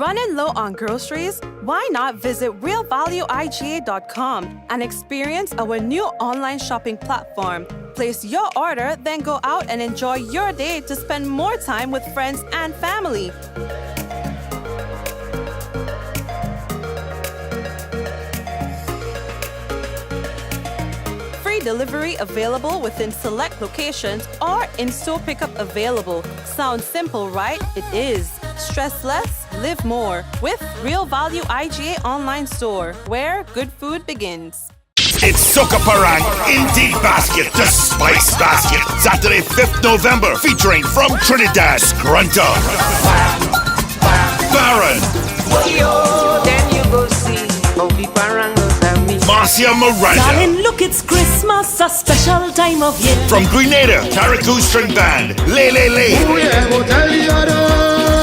Running low on groceries? Why not visit realvalueiga.com and experience our new online shopping platform? Place your order, then go out and enjoy your day to spend more time with friends and family. Free delivery available within select locations or in-store pickup available. Sounds simple, right? It is. Stress less, live more with Real Value IGA online store, where good food begins. It's Soca Parang Indie Basket, the Spice Basket. Saturday, 5th November, featuring from Trinidad, Scrunta, Baron, Then you go see Marcia Miranda. Darling, look, it's Christmas, a special time of year. From Grenadians, Jericho String Band,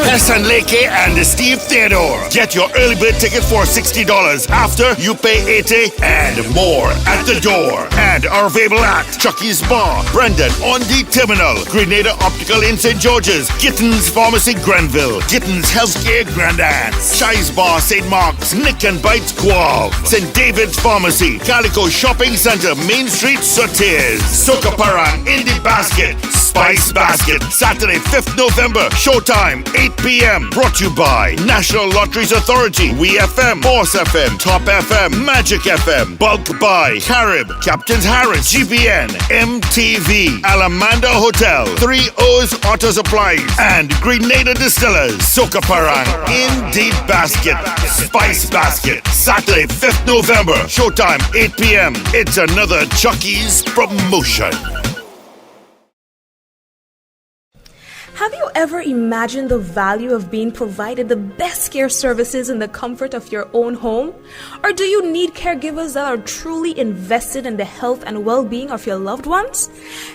Hassan Leke and Steve Theodore. Get your early bird ticket for $60 after you pay $80 and more at the door. And are available at Chucky's Bar, Brendan on the Terminal, Grenada Optical in St. George's, Gittins Pharmacy Grenville, Gittins Healthcare Grandance, Shi's Bar St. Mark's, Nick and Bites Quav, St. David's Pharmacy, Calico Shopping Center, Main Street, Sotiers, Soca Parang Indie Basket, Spice Basket, Saturday, 5th November, showtime, 8 p.m. Brought to you by National Lotteries Authority, WeFM, Boss FM, Top FM, Magic FM, Bulk by Carib, Captain's Harris, GBN, MTV, Alamanda Hotel, 3 O's Auto Supplies, and Grenada Distillers. Soca Parang Indie Basket, Spice Basket, Saturday, 5th November, showtime, 8 p.m. It's another Chucky's promotion. Have you ever imagined the value of being provided the best care services in the comfort of your own home? Or do you need caregivers that are truly invested in the health and well-being of your loved ones?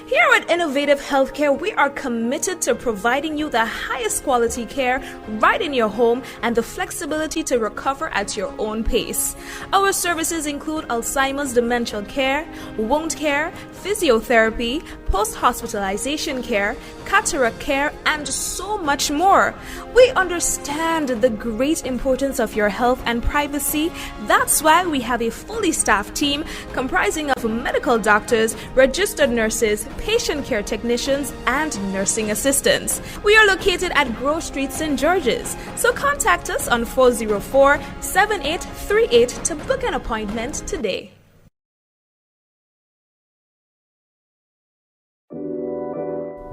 Here at Innovative Healthcare, we are committed to providing you the highest quality care right in your home and the flexibility to recover at your own pace. Our services include Alzheimer's dementia care, wound care, physiotherapy, post-hospitalization care, cataract care, and so much more. We understand the great importance of your health and privacy. That's why we have a fully staffed team comprising of medical doctors, registered nurses, patient care technicians, and nursing assistants. We are located at Grove Street, St. George's. So contact us on 404-7838 to book an appointment today.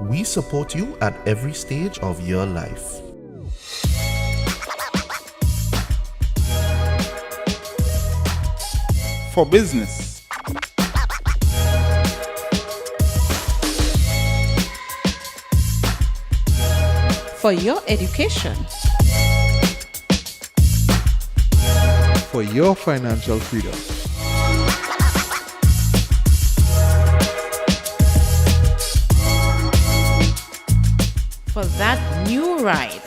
We support you at every stage of your life. For business, for your education, for your financial freedom, for that new ride.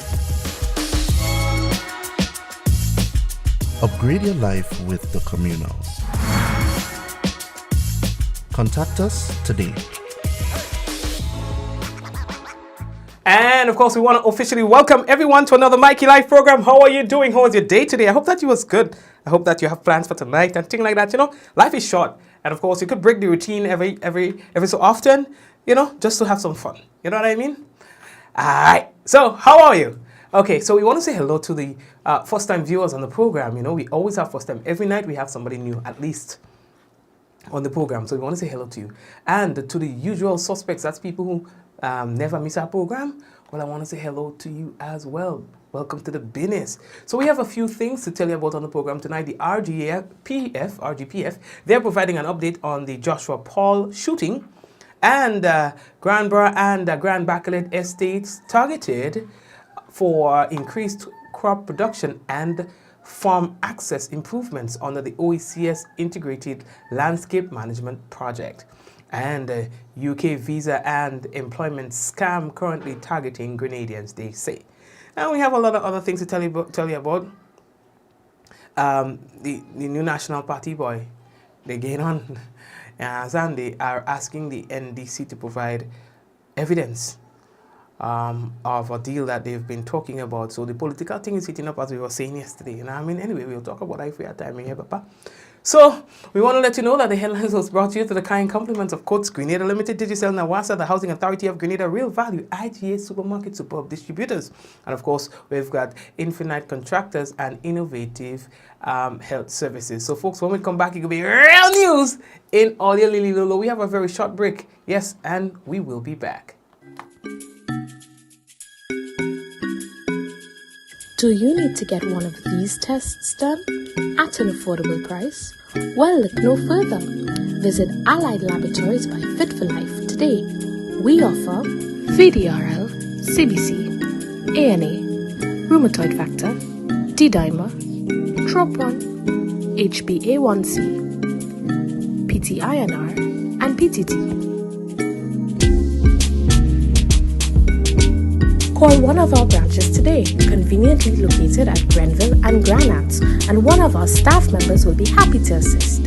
Upgrade your life with the Communal. Contact us today. And of course, we want to officially welcome everyone to another Mikey Live program. How are you doing? How was your day today? I hope that you was good. I hope that you have plans for tonight and things like that. You know, life is short, and of course, you could break the routine every so often. You know, just to have some fun. You know what I mean? Alright, so how are you? Okay, so we want to say hello to the first-time viewers on the program. You know, we always have first time. Every night we have somebody new, at least, on the program. So we want to say hello to you. And to the usual suspects, that's people who never miss our program. Well, I want to say hello to you as well. Welcome to the business. So we have a few things to tell you about on the program tonight. The RGPF, they're providing an update on the Joshua Paul shooting. And Granborough and Grand Bacolet estates targeted for increased crop production and farm access improvements under the OECS Integrated Landscape Management Project. And UK visa and employment scam currently targeting Grenadians, they say. And we have a lot of other things to tell you about. The new National Party boy, they get on. And they are asking the NDC to provide evidence of a deal that they've been talking about. So the political thing is heating up, as we were saying yesterday. You know what I mean? Anyway, we'll talk about that if we have time here, Papa. So, we want to let you know that the headlines was brought to you to the kind compliments of Coates, Grenada Limited, Digicel, Nawasa, the Housing Authority of Grenada, Real Value, IGA Supermarket, Superb Distributors. And of course, we've got Infinite Contractors and Innovative Health Services. So folks, when we come back, it will be real news in all your Lily Lolo. We have a very short break. Yes, and we will be back. Do you need to get one of these tests done at an affordable price? Well, look no further. Visit Allied Laboratories by Fit for Life today. We offer VDRL, CBC, ANA, rheumatoid factor, D-dimer, TROP1, HbA1c, PT-INR, and PTT. Call one of our branches today, conveniently located at Grenville and Granats, and one of our staff members will be happy to assist.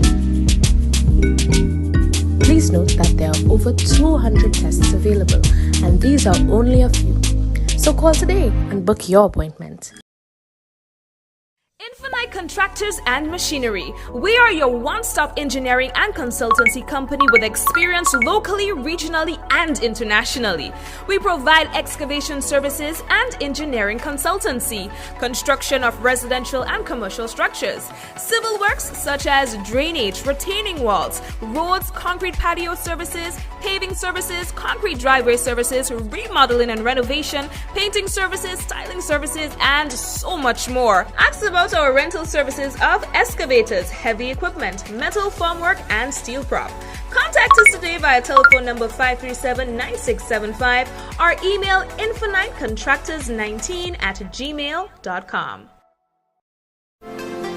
Please note that there are over 200 tests available, and these are only a few. So call today and book your appointment. Infinite Contractors and Machinery. We are your one-stop engineering and consultancy company with experience locally, regionally, and internationally. We provide excavation services and engineering consultancy, construction of residential and commercial structures, civil works such as drainage, retaining walls, roads, concrete patio services, paving services, concrete driveway services, remodeling and renovation, painting services, styling services, and so much more. Ask about our rental services of excavators, heavy equipment, metal formwork, and steel prop. Contact us today via telephone number 537-9675 or email infinitecontractors19@gmail.com.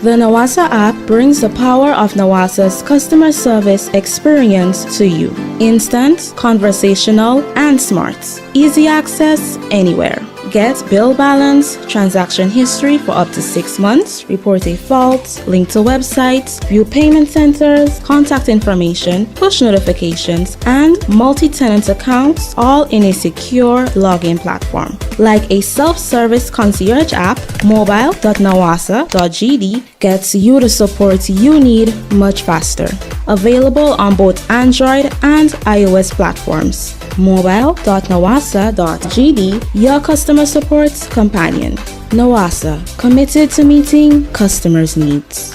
The Nawasa app brings the power of Nawasa's customer service experience to you. Instant, conversational, and smart. Easy access anywhere. Get bill balance, transaction history for up to 6 months, report a fault, link to websites, view payment centers, contact information, push notifications, and multi-tenant accounts, all in a secure login platform. Like a self-service concierge app, mobile.nawasa.gd gets you the support you need much faster. Available on both Android and iOS platforms. mobile.nawasa.gd, your customer support companion. Nawasa, committed to meeting customers' needs.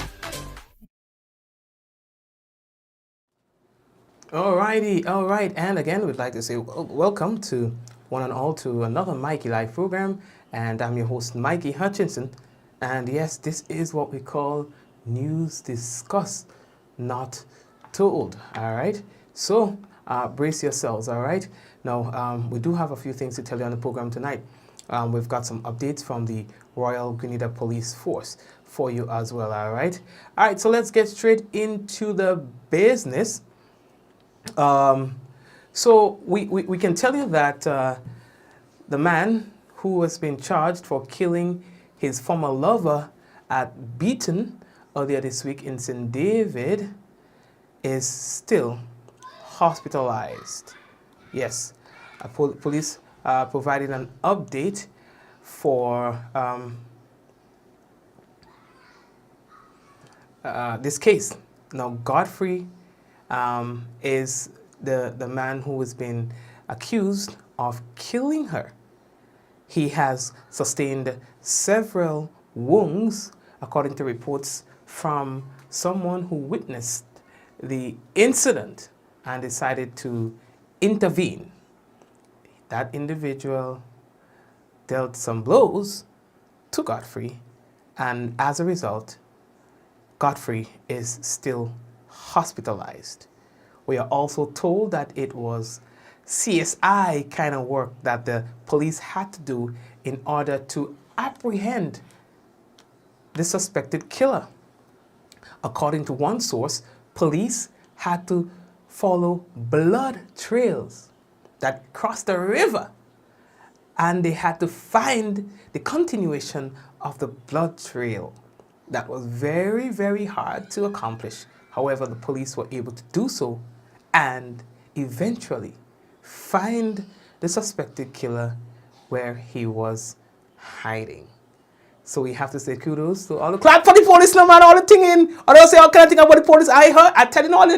Alrighty, alright, and again we'd like to say welcome to one and all to another Mikey Live program, and I'm your host Mikey Hutchinson, and yes, this is what we call news discussed, not told. Alright, so brace yourselves. Alright, now we do have a few things to tell you on the program tonight. We've got some updates from the Royal Grenada Police Force for you as well. Alright, so let's get straight into the business. So we can tell you that the man who has been charged for killing his former lover at Beaton earlier this week in St. David is still hospitalized. Yes, police provided an update for this case. Now, Godfrey is the man who has been accused of killing her. He has sustained several wounds, according to reports from someone who witnessed the incident and decided to intervene. That individual dealt some blows to Godfrey, and as a result, Godfrey is still hospitalized. We are also told that it was CSI kind of work that the police had to do in order to apprehend the suspected killer. According to one source, police had to follow blood trails that crossed the river, and they had to find the continuation of the blood trail. That was very, very hard to accomplish. However, the police were able to do so and eventually find the suspected killer where he was hiding. So we have to say kudos to all the clap for the police, no matter all the thing or they'll say all kind of thing about the police. I tell you all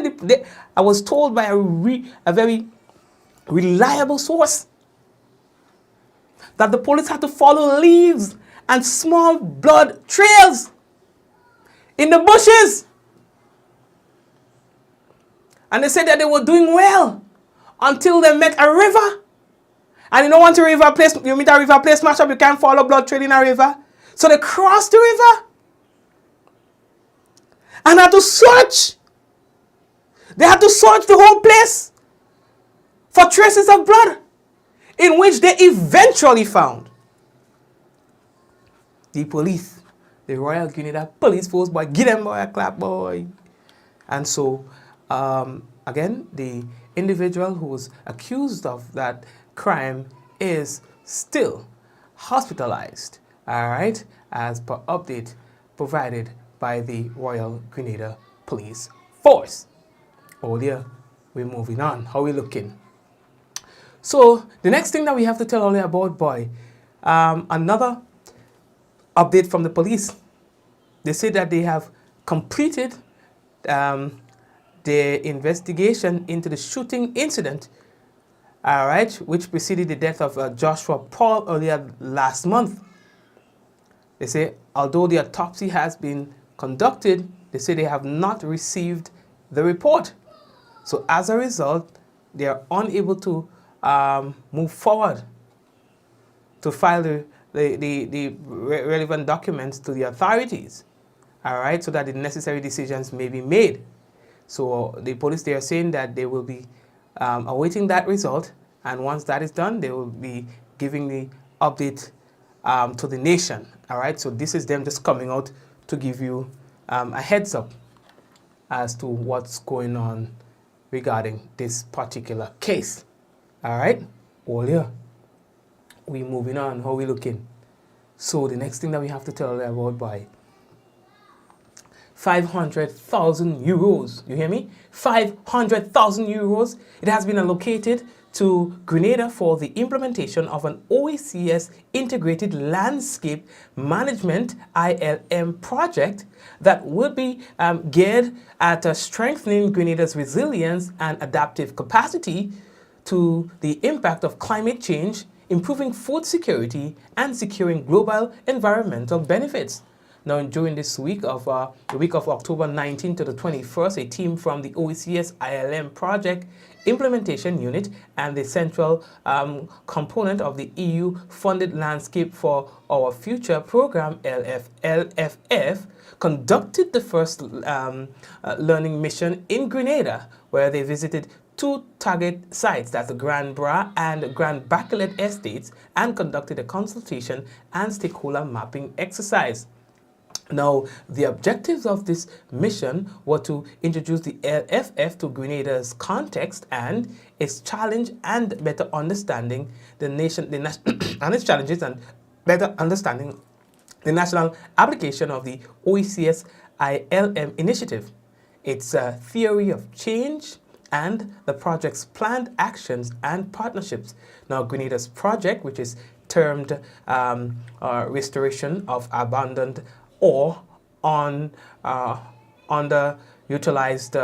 I was told by a very reliable source that the police had to follow leaves and small blood trails in the bushes. And they said that they were doing well until they met a river. And you don't want you meet a river place smash up, you can't follow blood trail in a river. So they crossed the river and had to search. They had to search the whole place for traces of blood, in which they eventually found the police, the Royal Grenada Police Force, boy, give them boy a clap, boy. And so, again, the individual who was accused of that crime is still hospitalized, all right, as per update provided by the Royal Grenada Police Force. Oh dear, we're moving on. How are we looking? So the next thing that we have to tell you about, boy, another update from the police. They say that they have completed the investigation into the shooting incident, all right, which preceded the death of Joshua Paul earlier last month. They say, although the autopsy has been conducted, they say they have not received the report. So as a result, they are unable to move forward to file the relevant documents to the authorities, all right, so that the necessary decisions may be made. So the police, they are saying that they will be awaiting that result, and once that is done, they will be giving the update to the nation, all right? So this is them just coming out to give you a heads up as to what's going on regarding this particular case, all right? Well, yeah, we moving on. How we looking? So the next thing that we have to tell you about, by 500,000 euros. You hear me? 500,000 euros. It has been allocated to Grenada for the implementation of an OECS integrated landscape management ILM project that will be geared at strengthening Grenada's resilience and adaptive capacity to the impact of climate change, improving food security, and securing global environmental benefits. Now, during this week of the week of October 19 to the 21st, a team from the OECS ILM project implementation unit and the central component of the EU-funded Landscape for Our Future program, LFF, conducted the first learning mission in Grenada, where they visited two target sites, that's the Grand Bras and Grand Bacolet estates, and conducted a consultation and stakeholder mapping exercise. Now, the objectives of this mission were to introduce the LFF to Grenada's context and its challenge, and better understanding and its challenges, and better understanding the national application of the OECS ILM initiative, its theory of change, and the project's planned actions and partnerships. Now, Grenada's project, which is termed Restoration of Abandoned or underutilized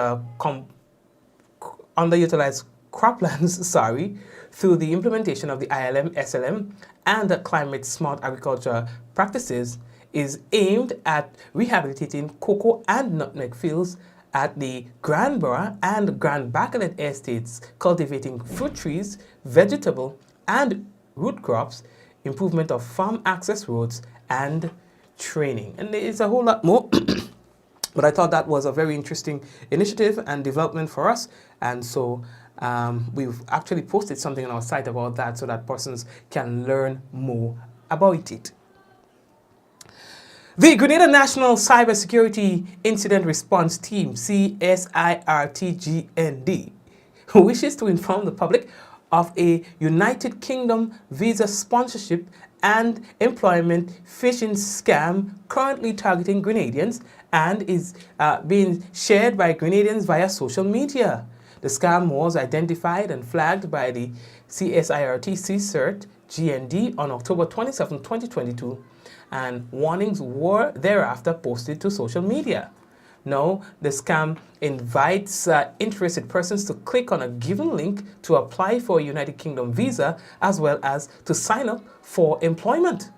croplands, through the implementation of the ILM, SLM, and the climate-smart agriculture practices, is aimed at rehabilitating cocoa and nutmeg fields at the Grand Bras and Grand Bacolet estates, cultivating fruit trees, vegetable and root crops, improvement of farm access roads, and training. And there's a whole lot more, but I thought that was a very interesting initiative and development for us. And so we've actually posted something on our site about that so that persons can learn more about it. The Grenada National Cybersecurity Incident Response Team, CSIRTGND, wishes to inform the public of a United Kingdom visa sponsorship and employment phishing scam currently targeting Grenadians and is being shared by Grenadians via social media. The scam was identified and flagged by the CSIRT CSIRT GND on October 27, 2022, and warnings were thereafter posted to social media. Now, the scam invites interested persons to click on a given link to apply for a United Kingdom visa as well as to sign up for employment.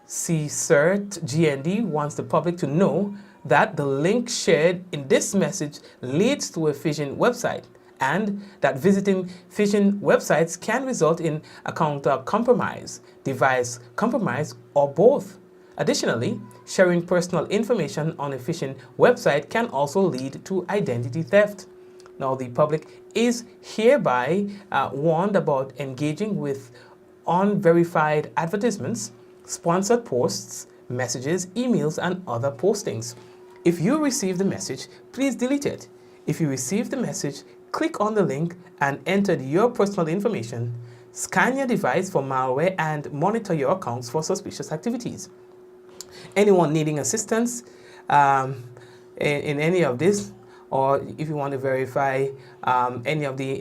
CSERT GND wants the public to know that the link shared in this message leads to a phishing website and that visiting phishing websites can result in account compromise, device compromise, or both. Additionally, sharing personal information on a phishing website can also lead to identity theft. Now, the public is hereby warned about engaging with unverified advertisements, sponsored posts, messages, emails, and other postings. If you receive the message, please delete it. If you receive the message, click on the link and enter your personal information. Scan your device for malware and monitor your accounts for suspicious activities. Anyone needing assistance in any of this, or if you want to verify any of the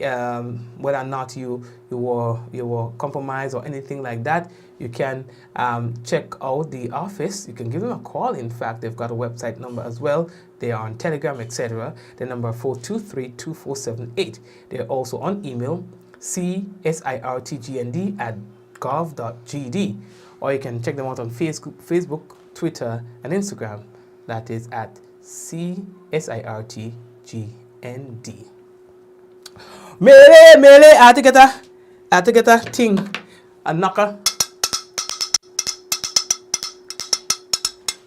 whether or not you were compromised or anything like that, you can check out the office. You can give them a call. In fact, they've got a website number as well. They are on Telegram, etc. The number 423-2478. They're also on email, csirtgnd@gov.gd, or you can check them out on Facebook, Twitter, and Instagram. That is at CSIRTGND. Mele, I have to get a thing, a knocker.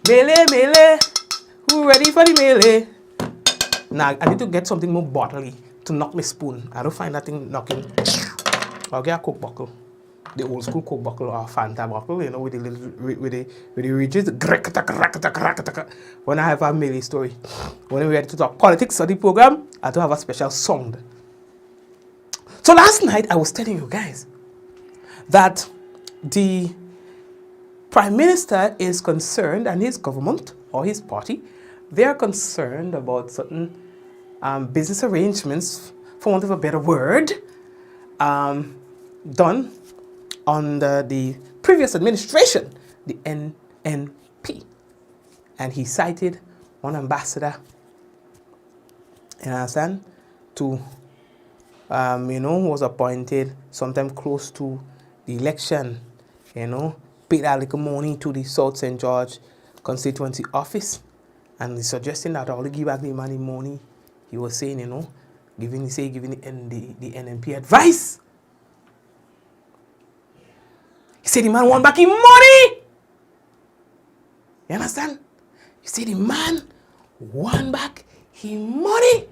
Mele, who ready for the melee? Now, I need to get something more bodily to knock my spoon. I don't find that thing knocking. I'll get a Coke bottle. The old school Coke bottle or Fanta bottle, you know, with the little with the ridges. When I have a melee story, when we're ready to talk politics on the program, I don't have a special sound. So last night I was telling you guys that the Prime Minister is concerned, and his government or his party, they are concerned about certain business arrangements, for want of a better word, done under the previous administration, the NNP. And he cited one ambassador, you understand, to, who was appointed sometime close to the election, paid that little money to the South St. George constituency office. And he's suggesting that all give back the money. He was saying, giving the NNP advice. He said the man want back his money. You understand? He said the man want back his money.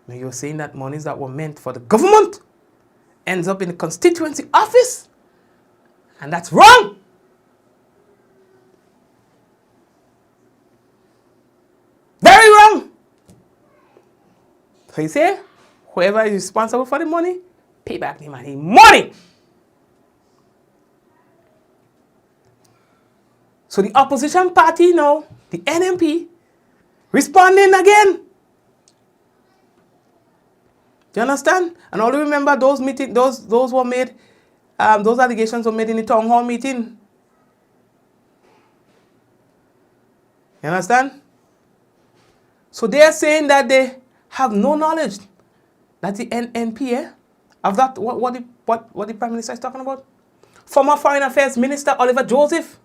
Now you're saying that monies that were meant for the government ends up in the constituency office. And that's wrong. Very wrong. So you say, whoever is responsible for the money, pay back the money. So the opposition party now, the NNP, responding again. Do you understand? And all remember those meetings, those were made, those allegations were made in the town hall meeting. You understand? So they are saying that they have no knowledge that the NNP, of that, what the Prime Minister is talking about? Former Foreign Affairs Minister Oliver Joseph.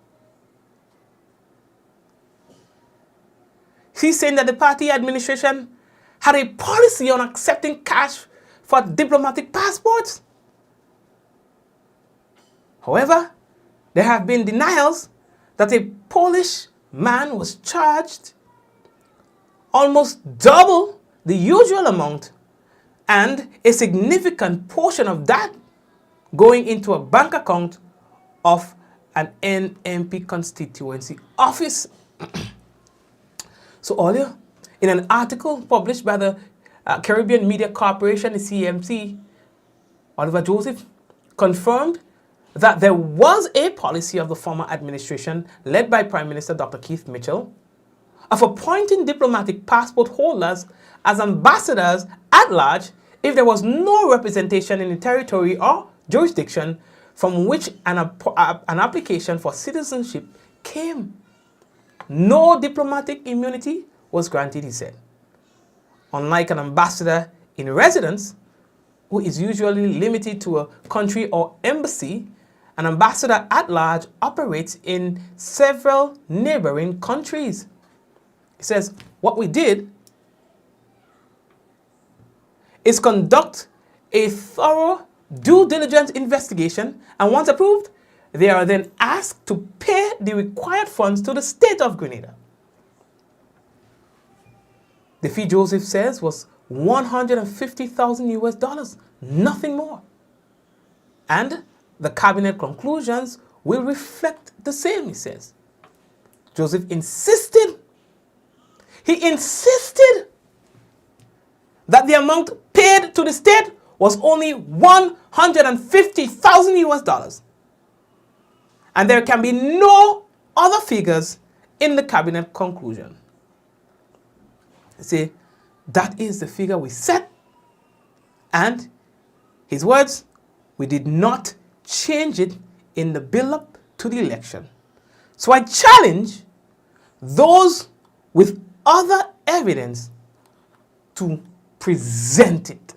He's saying that the party administration had a policy on accepting cash for diplomatic passports. However, there have been denials that a Polish man was charged almost double the usual amount, and a significant portion of that going into a bank account of an NNP constituency office. So earlier, in an article published by the Caribbean Media Corporation, the CMC, Oliver Joseph confirmed that there was a policy of the former administration led by Prime Minister Dr. Keith Mitchell of appointing diplomatic passport holders as ambassadors at large if there was no representation in the territory or jurisdiction from which an application for citizenship came. No diplomatic immunity was granted, he said. Unlike an ambassador in residence, who is usually limited to a country or embassy, an ambassador at large operates in several neighboring countries. He says, what we did is conduct a thorough due diligence investigation, and once approved, they are then asked to pay the required funds to the state of Grenada. The fee, Joseph says, was $150,000 US, nothing more. And the cabinet conclusions will reflect the same, he says. Joseph insisted, that the amount paid to the state was only $150,000 US. And there can be no other figures in the cabinet conclusion. See, that is the figure we set. And his words, we did not change it in the build-up to the election. So I challenge those with other evidence to present it.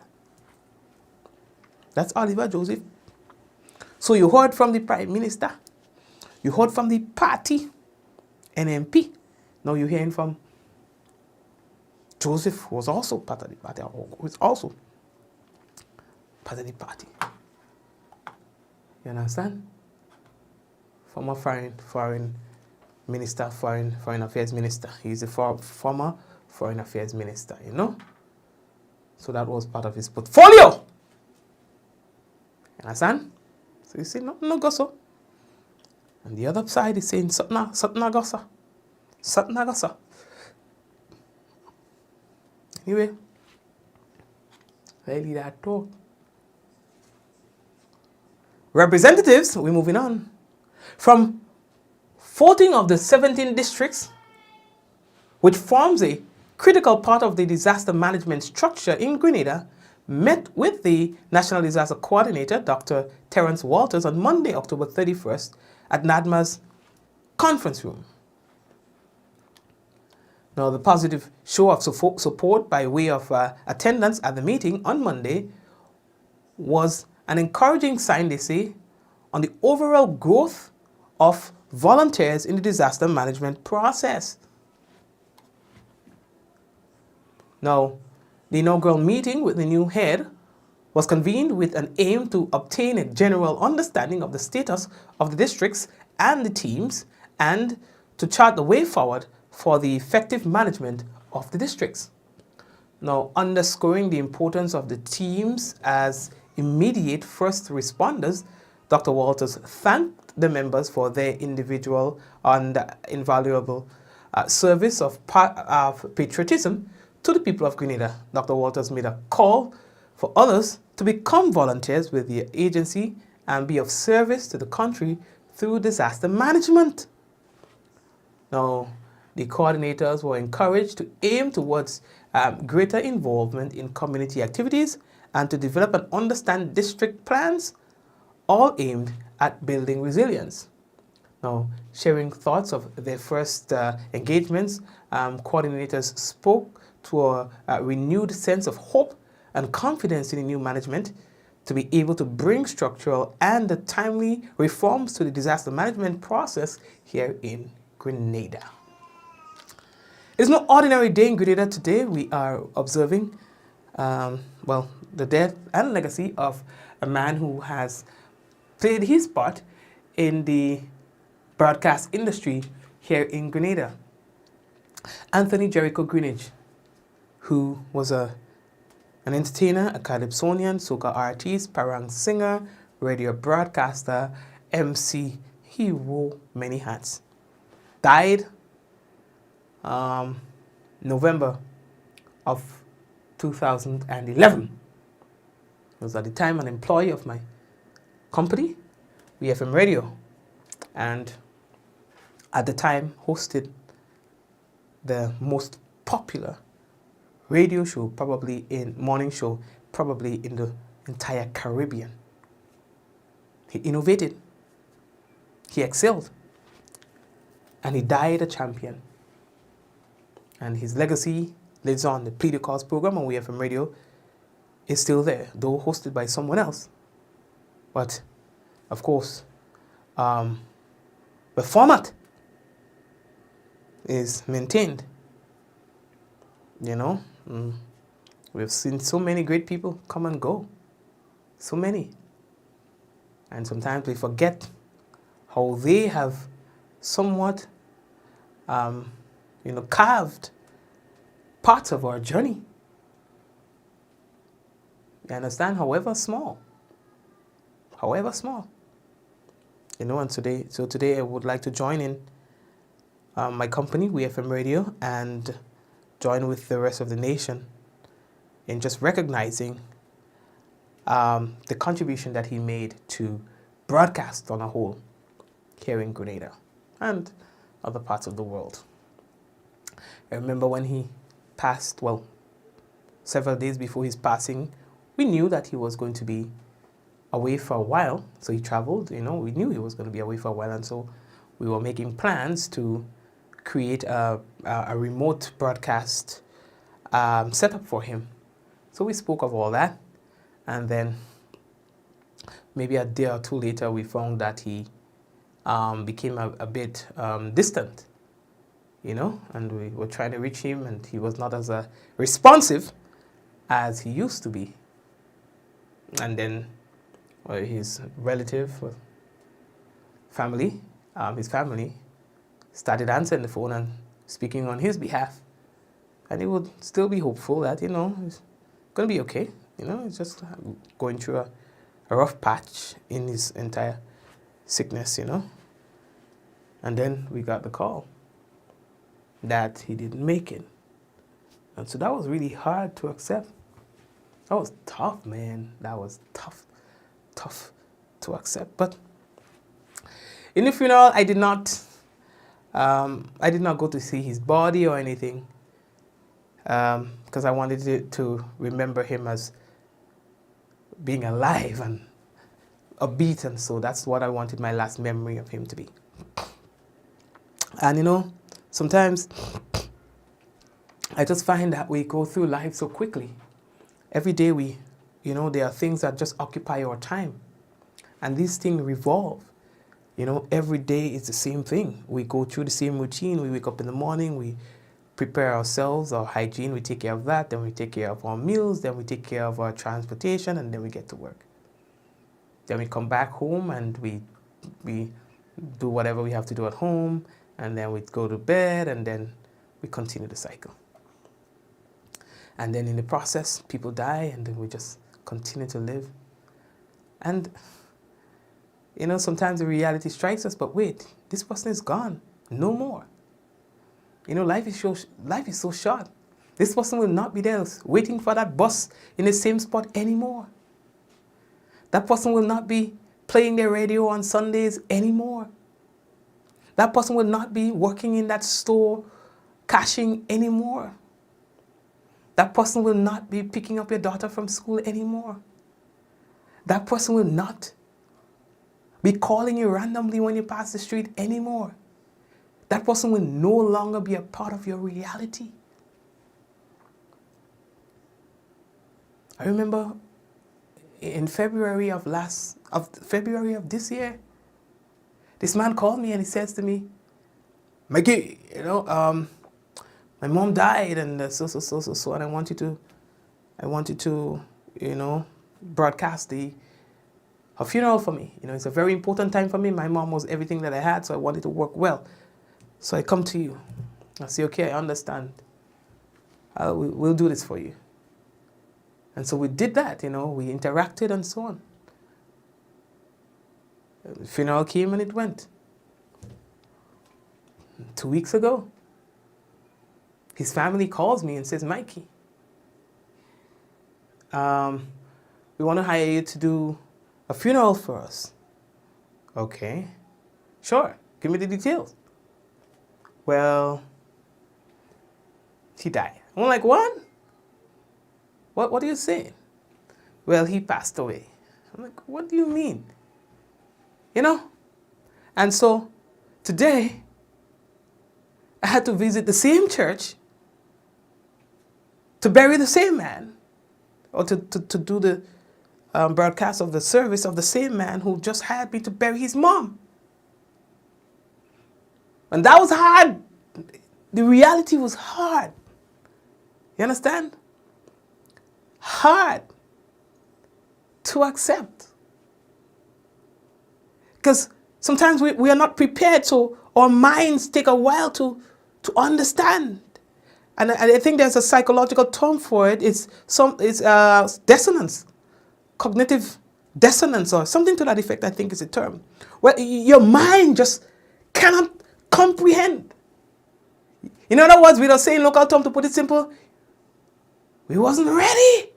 That's Oliver Joseph. So you heard from the Prime Minister. You heard from the party, NMP. Now you're hearing from Joseph, who was also part of the party, who is also part of the party. You understand? Former foreign minister, foreign affairs minister. He's a former foreign affairs minister, you know? So that was part of his portfolio. You understand? So you see, no go so. And the other side is saying, Satna gosa. Anyway, really that talk. Representatives, we're moving on, from 14 of the 17 districts, which forms a critical part of the disaster management structure in Grenada, met with the National Disaster Coordinator, Dr. Terence Walters, on Monday, October 31st, at NADMA's conference room. Now, the positive show of support by way of attendance at the meeting on Monday was an encouraging sign, they say, on the overall growth of volunteers in the disaster management process. Now, the inaugural meeting with the new head was convened with an aim to obtain a general understanding of the status of the districts and the teams, and to chart the way forward for the effective management of the districts. Now, underscoring the importance of the teams as immediate first responders, Dr. Walters thanked the members for their individual and invaluable service of patriotism to the people of Grenada. Dr. Walters made a call for others to become volunteers with the agency and be of service to the country through disaster management. Now, the coordinators were encouraged to aim towards greater involvement in community activities and to develop and understand district plans, all aimed at building resilience. Now, sharing thoughts of their first engagements, coordinators spoke to a renewed sense of hope and confidence in the new management to be able to bring structural and timely reforms to the disaster management process here in Grenada. It's no ordinary day in Grenada today. We are observing, the death and legacy of a man who has played his part in the broadcast industry here in Grenada. Anthony Jericho Greenidge, who was an entertainer, a calypsonian, soca artist, parang singer, radio broadcaster, MC. He wore many hats. Died November of 2011. I was at the time an employee of my company, BFM Radio, and at the time hosted the most popular radio show, probably in morning show, probably in the entire Caribbean. He innovated, he excelled, and he died a champion. And his legacy lives on. The Plea the Cause program on WFM Radio is still there, though hosted by someone else. But, of course, the format is maintained. You know, we've seen so many great people come and go. So many. And sometimes we forget how they have somewhat, carved parts of our journey. You understand? However small. However small. You know, and today I would like to join in my company, WFM Radio, and join with the rest of the nation in just recognizing the contribution that he made to broadcast on a whole here in Grenada and other parts of the world. I remember when he passed, well, several days before his passing, we knew that he was going to be away for a while. So he traveled, we knew he was going to be away for a while. And so we were making plans to create a remote broadcast setup for him. So we spoke of all that. And then maybe a day or two later, we found that he became a bit distant, and we were trying to reach him, and he was not as responsive as he used to be. And then his relative, his family started answering the phone and speaking on his behalf. And he would still be hopeful that, it's going to be okay. He's just going through a rough patch in his entire sickness, And then we got the call that he didn't make it. And so that was really hard to accept. That was tough, man. That was tough to accept. But in the funeral, I did not go to see his body or anything, because I wanted to remember him as being alive and upbeat, and so that's what I wanted my last memory of him to be. And sometimes I just find that we go through life so quickly. Every day there are things that just occupy our time, and these things revolve. Every day is the same thing. We go through the same routine. We wake up in the morning, we prepare ourselves, our hygiene, we take care of that, then we take care of our meals, then we take care of our transportation, and then we get to work. Then we come back home and we do whatever we have to do at home, and then we go to bed, and then we continue the cycle. And then in the process, people die, and then we just continue to live. And, sometimes the reality strikes us, but wait, this person is gone. No more. Life is so short. This person will not be there waiting for that bus in the same spot anymore. That person will not be playing their radio on Sundays anymore. That person will not be working in that store cashing anymore. That person will not be picking up your daughter from school anymore. That person will not be calling you randomly when you pass the street anymore. That person will no longer be a part of your reality. I remember in February of this year, this man called me and he says to me, Mikey, my mom died, and so, and I want you to, broadcast her funeral for me. It's a very important time for me. My mom was everything that I had, so I wanted to work well. So I come to you. I say, okay, I understand. We'll do this for you. And so we did that, we interacted and so on. The funeral came and it went. 2 weeks ago, his family calls me and says, Mikey, we want to hire you to do a funeral for us. Okay, sure, give me the details. Well, he died. I'm like, what? What are you saying? well, he passed away. I'm like, what do you mean? You know? And so today, I had to visit the same church to bury the same man, or to do the broadcast of the service of the same man who just had me to bury his mom. And that was hard. The reality was hard. You understand? Hard to accept. Because sometimes we are not prepared, so our minds take a while to understand. And I think there's a psychological term for it. It's dissonance, cognitive dissonance, or something to that effect, I think is a term. Where your mind just cannot comprehend. In other words, with a saying local term, to put it simple, we wasn't ready.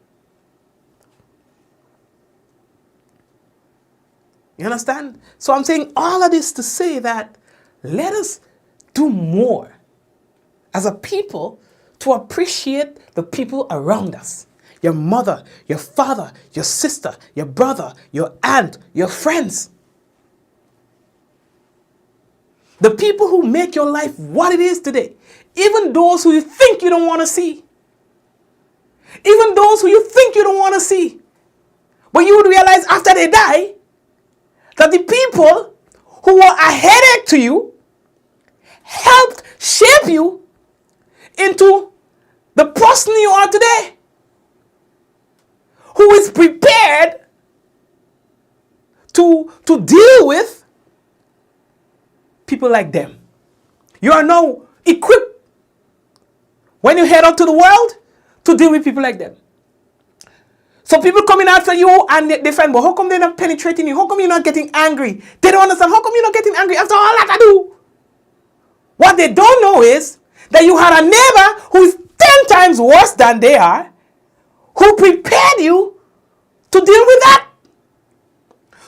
You understand? So I'm saying all of this to say that let us do more as a people to appreciate the people around us. Your mother, your father, your sister, your brother, your aunt, your friends. The people who make your life what it is today. Even those who you think you don't want to see. Even those who you think you don't want to see. But you would realize after they die that the people who were a headache to you helped shape you into the person you are today. Who is prepared to deal with people like them. You are now equipped when you head out to the world to deal with people like them. So people coming after you and they find, but how come they're not penetrating you? How come you're not getting angry? They don't understand. How come you're not getting angry after all that I do? What they don't know is that you had a neighbor who is 10 times worse than they are, who prepared you to deal with that.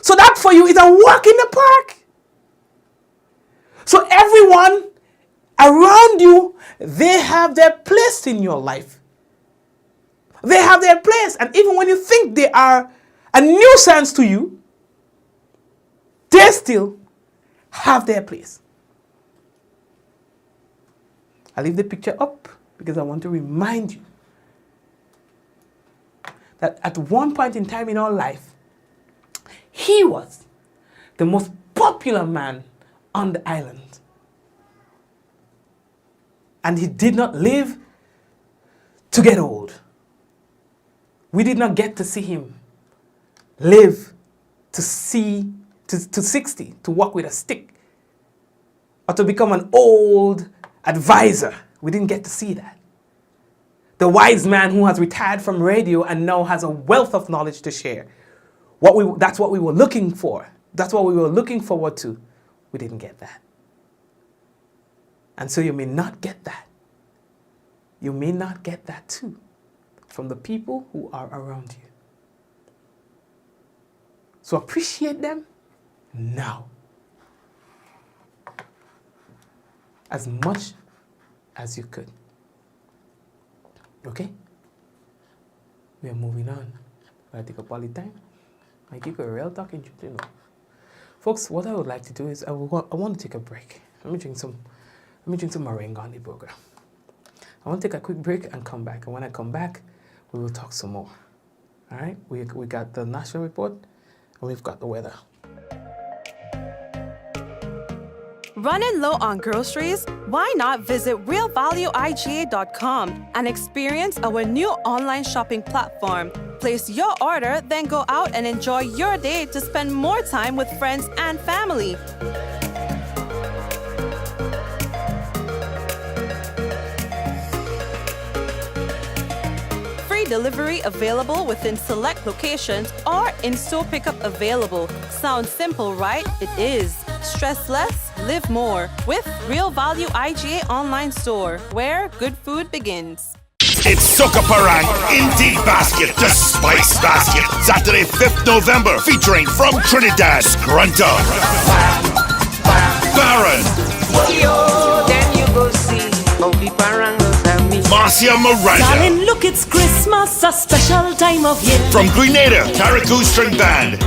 So that for you is a walk in the park. So everyone around you, they have their place in your life. They have their place. And even when you think they are a nuisance to you, they still have their place. I leave the picture up because I want to remind you that at one point in time in our life, he was the most popular man on the island. And he did not live to get old. We did not get to see him live to 60, to walk with a stick, or to become an old advisor. We didn't get to see that. The wise man who has retired from radio and now has a wealth of knowledge to share. That's what we were looking for. That's what we were looking forward to. We didn't get that. And so you may not get that. You may not get that too from the people who are around you. So appreciate them now. As much as you could. Okay? We are moving on. I take up all the time. I keep a real talking, you know. Folks, what I would like to do is I want to take a break. Let me drink some meringue on the program. I want to take a quick break and come back. And when I come back, we will talk some more. All right? We got the national report and we've got the weather. Running low on groceries? Why not visit realvalueiga.com and experience our new online shopping platform? Place your order, then go out and enjoy your day to spend more time with friends and family. Free delivery available within select locations or in-store pickup available. Sounds simple, right? It is. Stress less, live more with Real Value IGA online store, where good food begins. It's Soca Parang Indie Basket, the Spice Basket. Saturday, 5th November, featuring from Trinidad, Scrunta, Baron, Then you go see how the parangos have me. Marcia Miranda. Darling, look, it's Christmas, a special time of year. From Grenadians, Jericho String Band,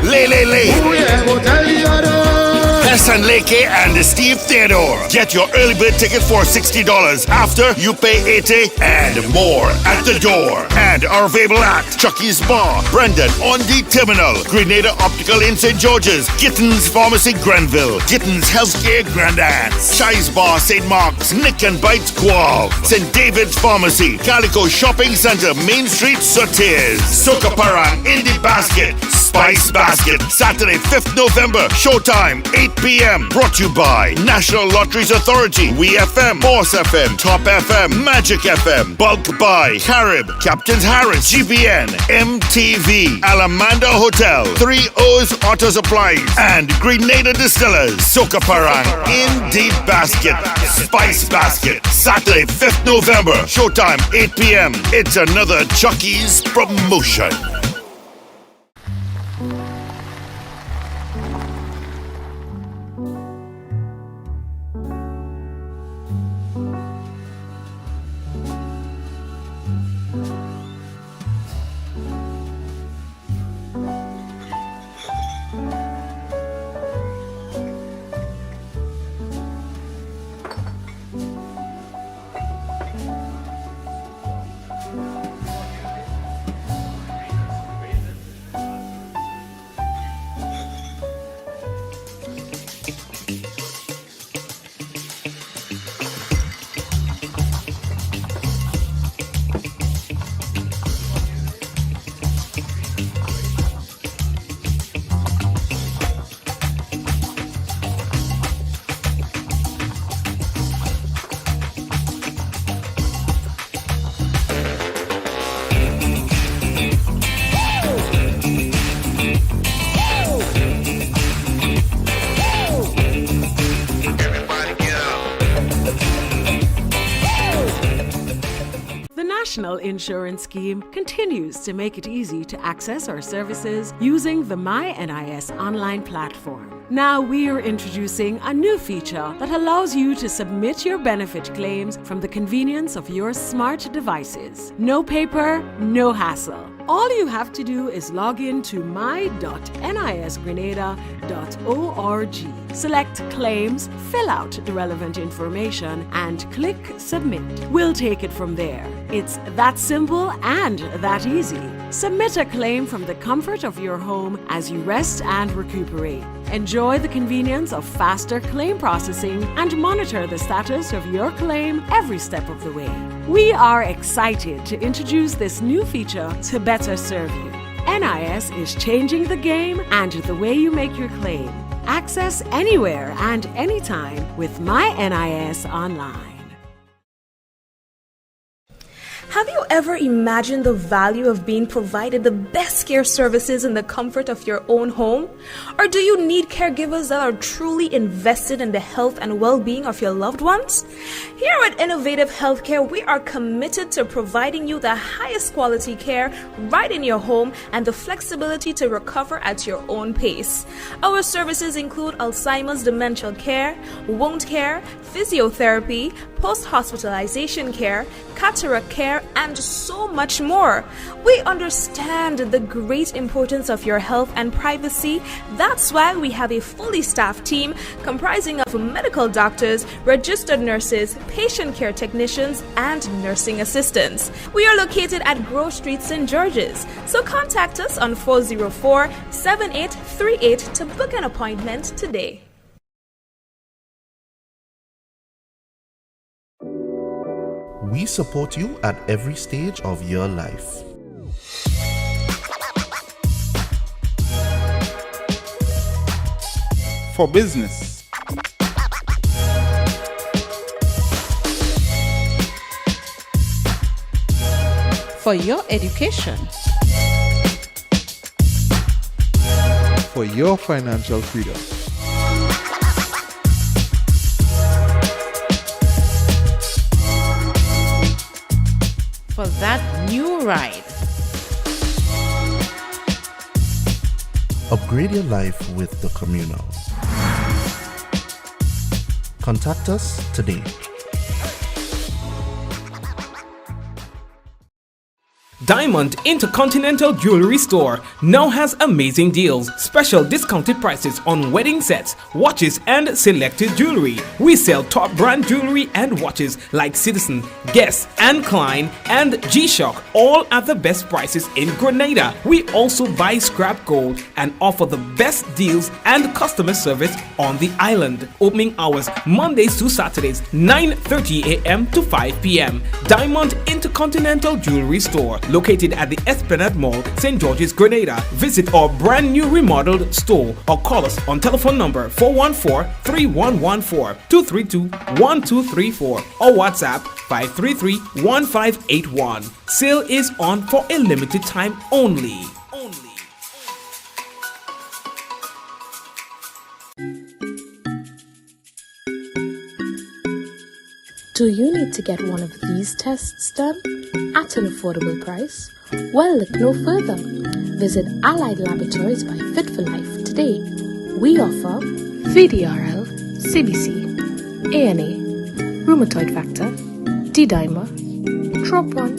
Hassan Leke and Steve Theodore. Get your early bird ticket for $60 after you pay $80 and more at the door. And are available at Chucky's Bar, Brendan on the Terminal, Grenada Optical in St. George's, Gittins Pharmacy Grenville, Gittins Healthcare Grandance, Shi's Bar St. Mark's, Nick and Bites Quav, St. David's Pharmacy, Calico Shopping Center, Main Street Sotiers, Soka Parang, Indie Basket, Spice Basket, Saturday 5th November, showtime 8 p.m. Brought to you by National Lotteries Authority, WeFM, Boss FM, Top FM, Magic FM, Bulk by Carib, Captain's Harris, GBN, MTV, Alamanda Hotel, 3 O's Auto Supplies, and Grenada Distillers, Soka Parang, Indie Basket, Spice Basket, Saturday 5th November, showtime 8 p.m. It's another Chucky's promotion. National Insurance Scheme continues to make it easy to access our services using the MyNIS online platform. Now we're introducing a new feature that allows you to submit your benefit claims from the convenience of your smart devices. No paper, no hassle. All you have to do is log in to my.nisgrenada.org. Select Claims, fill out the relevant information, and click Submit. We'll take it from there. It's that simple and that easy. Submit a claim from the comfort of your home as you rest and recuperate. Enjoy the convenience of faster claim processing and monitor the status of your claim every step of the way. We are excited to introduce this new feature to better serve you. NIS is changing the game and the way you make your claim. Access anywhere and anytime with MyNIS Online. Have you ever imagined the value of being provided the best care services in the comfort of your own home? Or do you need caregivers that are truly invested in the health and well-being of your loved ones? Here at Innovative Healthcare, we are committed to providing you the highest quality care right in your home and the flexibility to recover at your own pace. Our services include Alzheimer's dementia care, wound care, physiotherapy, post-hospitalization care, cataract care, and so much more. We understand the great importance of your health and privacy. That's why we have a fully staffed team comprising of medical doctors, registered nurses, patient care technicians, and nursing assistants. We are located at Grove Street, St. George's. So contact us on 404-7838 to book an appointment today. We support you at every stage of your life. For business, for your education, for your financial freedom. for that new ride. Upgrade your life with the Communal. Contact us today. Diamond Intercontinental Jewelry Store now has amazing deals, special discounted prices on wedding sets, watches, and selected jewelry. We sell top brand jewelry and watches like Citizen, Guess, and Klein, and G-Shock, all at the best prices in Grenada. We also buy scrap gold and offer the best deals and customer service on the island. Opening hours Mondays to Saturdays, 9:30 a.m. to 5 p.m. Diamond Intercontinental Jewelry Store, located at the Esplanade Mall, St. George's, Grenada. Visit our brand new remodeled store or call us on telephone number 414-3114, 232-1234 or WhatsApp 533-1581. Sale is on for a limited time only. Do you need to get one of these tests done at an affordable price? Well, look no further. Visit Allied Laboratories by Fit for Life today. We offer VDRL, CBC, ANA, rheumatoid factor, D-dimer, TROP1,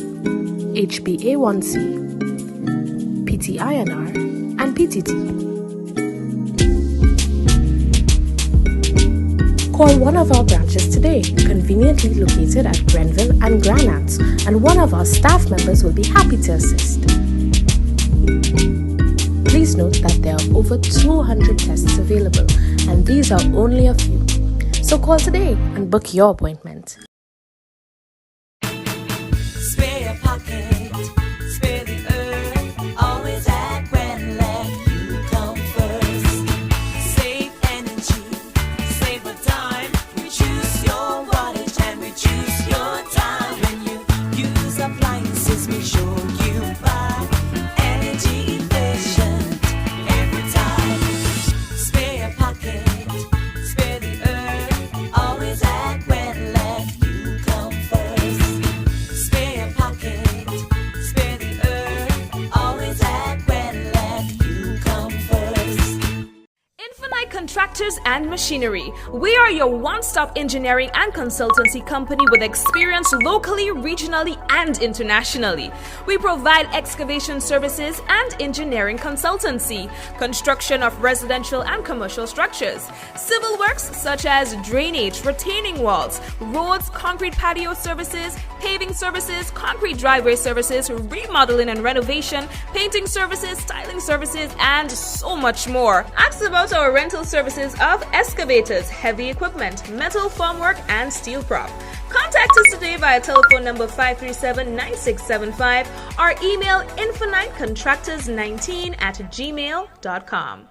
HbA1c, PT-INR, and PTT. Call one of our branches today, conveniently located at Grenville and Granats, and one of our staff members will be happy to assist. Please note that there are over 200 tests available, and these are only a few. So call today and book your appointment. Spare your pocket, spare the earth, always at Grenlet, you come first. Save energy, save the time, reduce your wattage and reduce your time. When you use appliances, make sure you buy energy efficient every time. Spare your pocket, spare the earth, always at Grenlet, you come first. Spare your pocket, spare the earth, always at Grenlet, you come first. Infinite Contractors and Machinery. We are your one-stop engineering and consultancy company with experience locally, regionally, and internationally. We provide excavation services and engineering consultancy, construction of residential and commercial structures, civil works such as drainage, retaining walls, roads, concrete patio services, paving services, concrete driveway services, remodeling and renovation, painting services, styling services, and so much more. Ask about our rental services of excavators, heavy equipment, metal formwork, and steel prop. Contact us today via telephone number 537-9675 or email infinitecontractors19@gmail.com.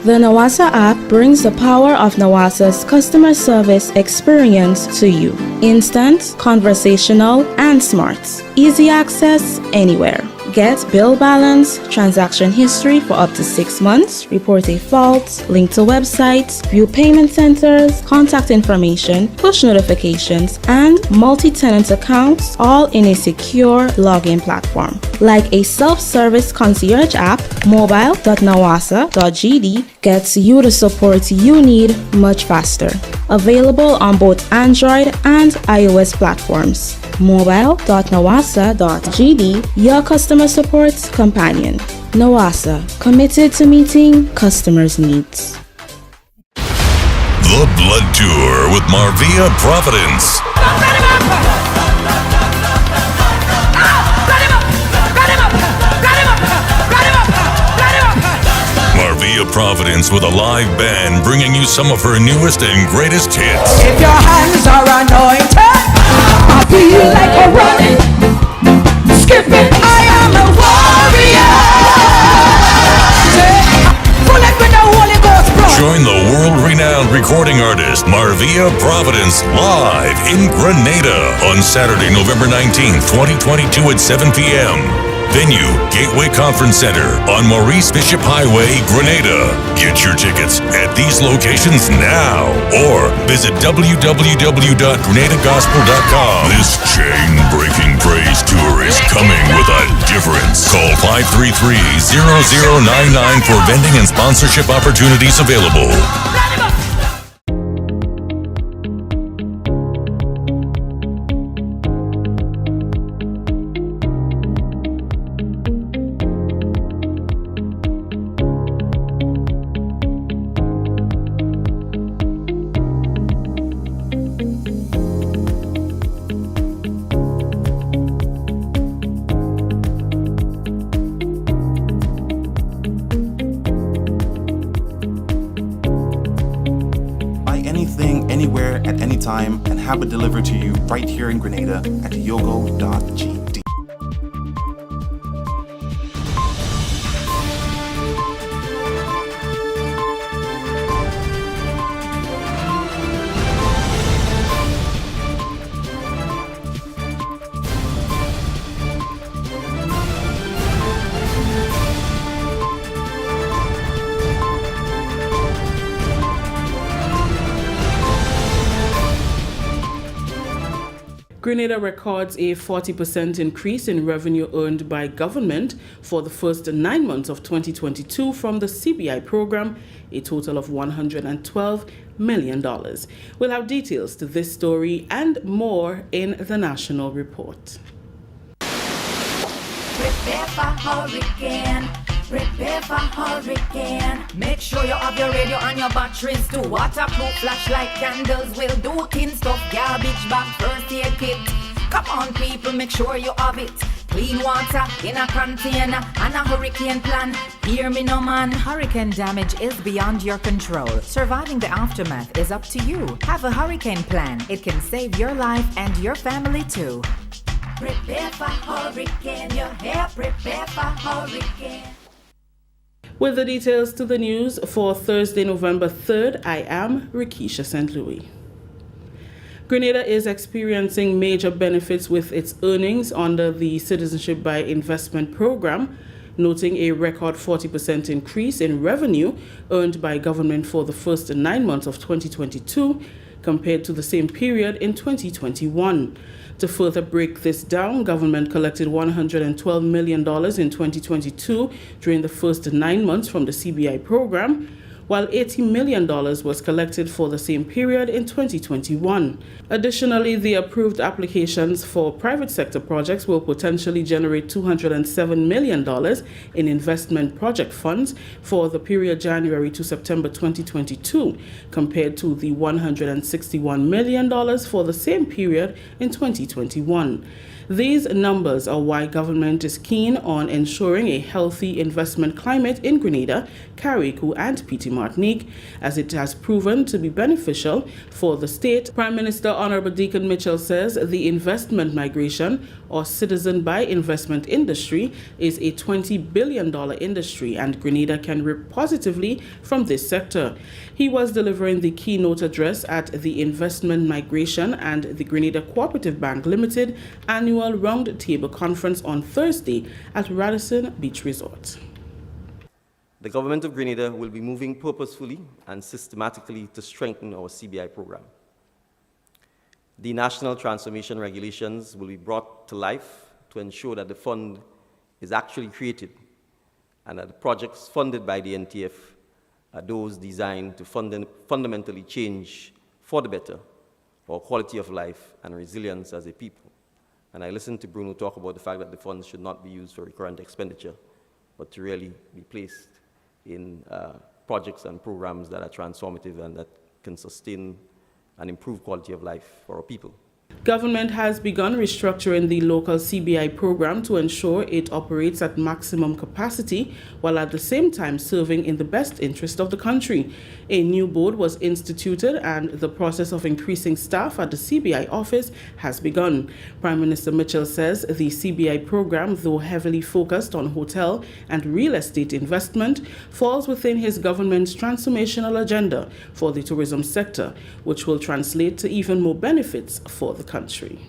The Nawasa app brings the power of Nawasa's customer service experience to you. Instant, conversational, and smart. Easy access anywhere. Get bill balance, transaction history for up to 6 months, report a fault, link to websites, view payment centers, contact information, push notifications, and multi-tenant accounts, all in a secure login platform. Like a self-service concierge app, mobile.nawasa.gd gets you the support you need much faster. Available on both Android and iOS platforms. Mobile.nawasa.gd, your customer support companion. Nawasa, committed to meeting customers' needs. The Blood Tour with Marvia Providence. Marvia Providence with a live band bringing you some of her newest and greatest hits. If your hands are anointed, I feel like a running, skipping. I am a warrior. Full up with the Holy Ghost, bro. Join the world-renowned recording artist Marvia Providence live in Grenada on Saturday, November 19th, 2022 at 7 p.m. Venue, Gateway Conference Center on Maurice Bishop Highway, Grenada. Get your tickets at these locations now or visit www.grenadagospel.com. This chain-breaking praise tour is coming with a difference. Call 533-0099 for vending and sponsorship opportunities available. anytime and have it delivered to you right here in Grenada at yogo.gd. Grenada records a 40% increase in revenue earned by government for the first 9 months of 2022 from the CBI program, a total of $112 million. We'll have details to this story and more in the national report. Prepare for hurricane. Prepare for hurricane. Make sure you have your radio and your batteries too. Waterproof flashlight candles will do. Tin stuff, garbage bag, first aid kit. Come on people, make sure you have it. Clean water in a container and a hurricane plan. Hear me no man. Hurricane damage is beyond your control. Surviving the aftermath is up to you. Have a hurricane plan. It can save your life and your family too. Prepare for hurricane. Your hair, prepare for hurricane. With the details to the news for Thursday, November 3rd, I am Rikisha St. Louis. Grenada is experiencing major benefits with its earnings under the Citizenship by Investment program, noting a record 40% increase in revenue earned by government for the first 9 months of 2022 compared to the same period in 2021. To further break this down, government collected $112 million in 2022 during the first 9 months from the CBI program, while $80 million was collected for the same period in 2021. Additionally, the approved applications for private sector projects will potentially generate $207 million in investment project funds for the period January to September 2022, compared to the $161 million for the same period in 2021. These numbers are why government is keen on ensuring a healthy investment climate in Grenada, Carriacou, and Petite Martinique, as it has proven to be beneficial for the state. Prime Minister Honorable Deacon Mitchell says the investment migration, or citizen by investment industry, is a $20 billion industry, and Grenada can reap positively from this sector. He was delivering the keynote address at the Investment Migration and the Grenada Cooperative Bank Limited annual roundtable conference on Thursday at Radisson Beach Resort. The government of Grenada will be moving purposefully and systematically to strengthen our CBI program. The National Transformation Regulations will be brought to life to ensure that the fund is actually created and that the projects funded by the NTF are those designed to fundamentally change for the better our quality of life and resilience as a people. And I listened to Bruno talk about the fact that the funds should not be used for recurrent expenditure, but to really be placed in projects and programs that are transformative and that can sustain and improve quality of life for our people. Government has begun restructuring the local CBI program to ensure it operates at maximum capacity while at the same time serving in the best interest of the country. A new board was instituted and the process of increasing staff at the CBI office has begun. Prime Minister Mitchell says the CBI program, though heavily focused on hotel and real estate investment, falls within his government's transformational agenda for the tourism sector, which will translate to even more benefits for the country.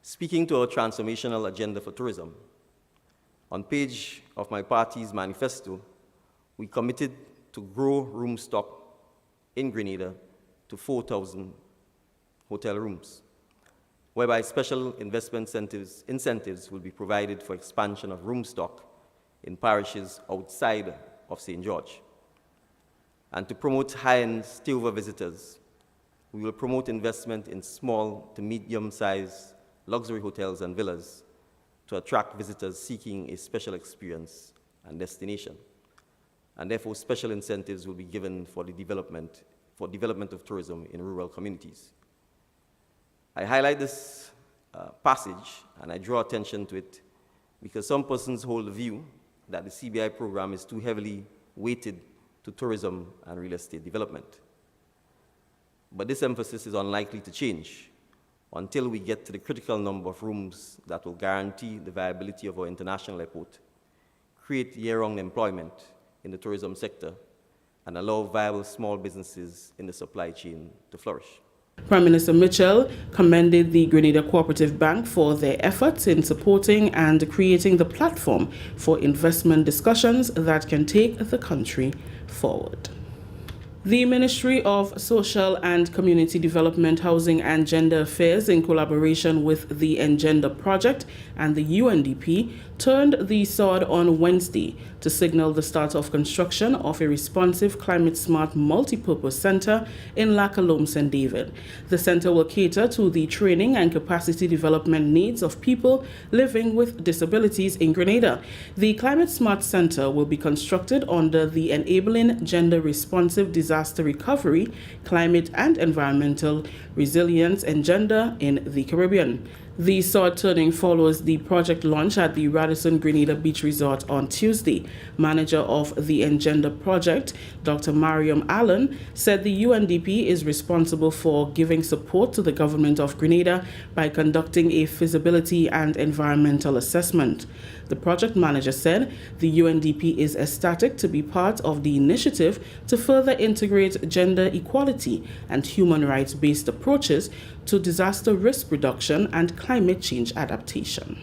Speaking to our transformational agenda for tourism, on page of my party's manifesto, we committed to grow room stock in Grenada to 4,000 hotel rooms, whereby special investment incentives will be provided for expansion of room stock in parishes outside of St. George. And to promote high-end stayover visitors, we will promote investment in small to medium-sized luxury hotels and villas to attract visitors seeking a special experience and destination. And therefore, special incentives will be given for the development of tourism in rural communities. I highlight this passage and I draw attention to it because some persons hold the view that the CBI program is too heavily weighted to tourism and real estate development. but this emphasis is unlikely to change until we get to the critical number of rooms that will guarantee the viability of our international airport, create year-round employment in the tourism sector, and allow viable small businesses in the supply chain to flourish. Prime Minister Mitchell commended the Grenada Cooperative Bank for their efforts in supporting and creating the platform for investment discussions that can take the country forward. The Ministry of Social and Community Development, Housing and Gender Affairs, in collaboration with the Engender Project and the UNDP, turned the sword on Wednesday to signal the start of construction of a responsive, climate-smart, multi-purpose center in Lakalom, St. David. The center will cater to the training and capacity development needs of people living with disabilities in Grenada. The climate-smart center will be constructed under the Enabling Gender-Responsive Disaster Recovery, Climate and Environmental Resilience and Gender in the Caribbean. The sword turning follows the project launch at the Radisson Grenada Beach Resort on Tuesday. Manager of the Engender Project, Dr. Mariam Allen, said the UNDP is responsible for giving support to the government of Grenada by conducting a feasibility and environmental assessment. The project manager said the UNDP is ecstatic to be part of the initiative to further integrate gender equality and human rights-based approaches to disaster risk reduction and climate change adaptation.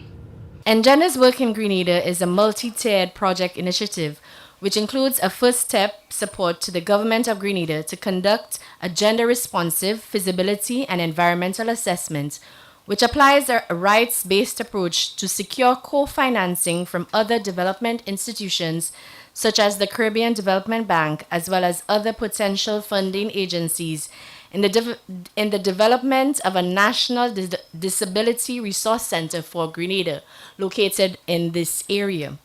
Engender's work in Grenada is a multi-tiered project initiative which includes a first step support to the government of Grenada to conduct a gender-responsive feasibility and environmental assessment, which applies a rights-based approach to secure co-financing from other development institutions such as the Caribbean Development Bank, as well as other potential funding agencies in the development of a national disability resource center for Grenada, located in this area.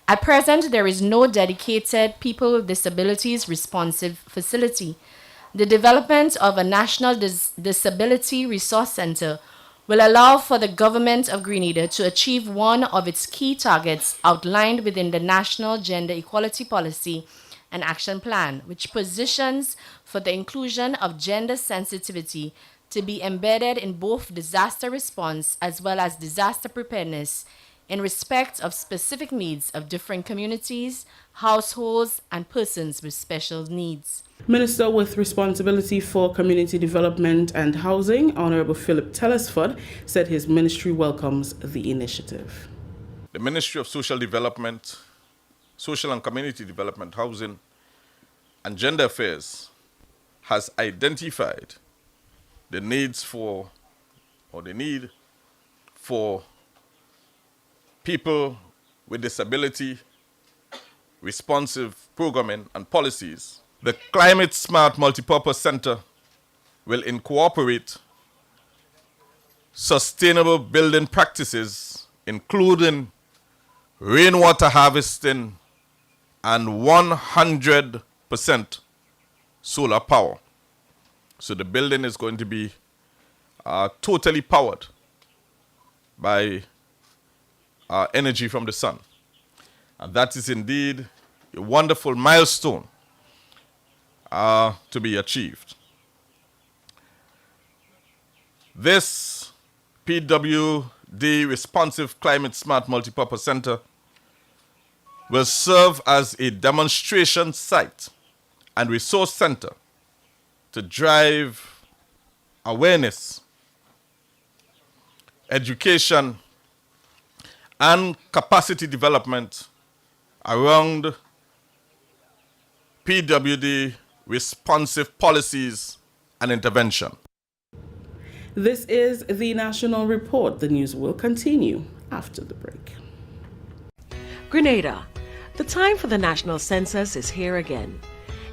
At present, there is no dedicated people with disabilities responsive facility. The development of a national disability resource center will allow for the government of Grenada to achieve one of its key targets outlined within the National Gender Equality Policy and Action Plan, which positions for the inclusion of gender sensitivity to be embedded in both disaster response as well as disaster preparedness in respect of specific needs of different communities, households, and persons with special needs. Minister with responsibility for community development and housing, Honorable Philip Telesford, said his ministry welcomes the initiative. The Ministry of Social Development, Social and Community Development, Housing and Gender Affairs has identified the need for people with disability responsive programming and policies. The Climate Smart Multipurpose Center will incorporate sustainable building practices, including rainwater harvesting and 100% solar power. So the building is going to be totally powered by energy from the sun. And that is indeed a wonderful milestone to be achieved. This PWD Responsive Climate Smart Multipurpose Center will serve as a demonstration site and resource center to drive awareness, education, and capacity development around PWD responsive policies and intervention. This is the National Report. The news will continue after the break. Grenada, the time for the national census is here again.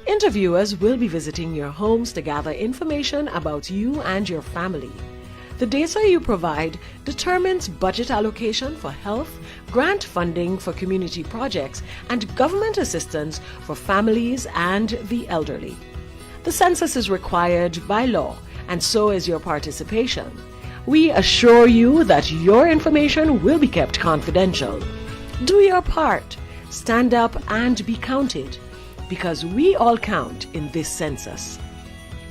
Interviewers will be visiting your homes to gather information about you and your family. The data you provide determines budget allocation for health, grant funding for community projects, and government assistance for families and the elderly. The census is required by law, and so is your participation. We assure you that your information will be kept confidential. Do your part. Stand up and be counted, because we all count in this census.